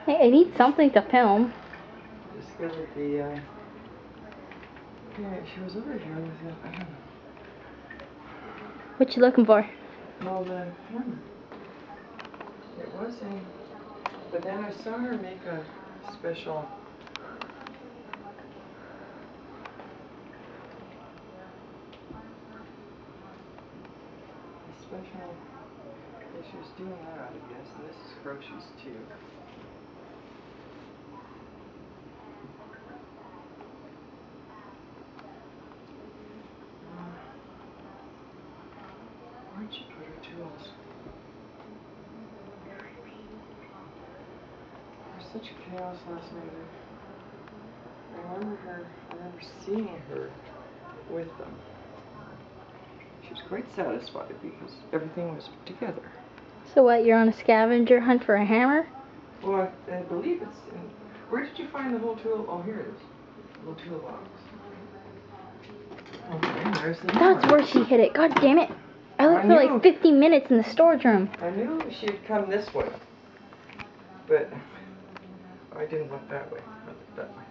Hey, I need something to film. Discovered the, yeah, she was over here with it. I don't know. What you looking for? No, the hammer. It was in, but then I saw her make a special. Yeah, she was doing that, I guess, and this is groceries too. Where'd she put her tools? There was such chaos last night. I remember seeing her with them. She was quite satisfied because everything was together. So what, you're on a scavenger hunt for a hammer? Well, I believe it's in... Where did you find the whole tool? Oh, here it is. The whole toolbox. Okay, there's the hammer. That's where she hid it. God damn it. I looked for like 50 minutes in the storage room. I knew she had come this way. But I didn't look that way. I looked that way.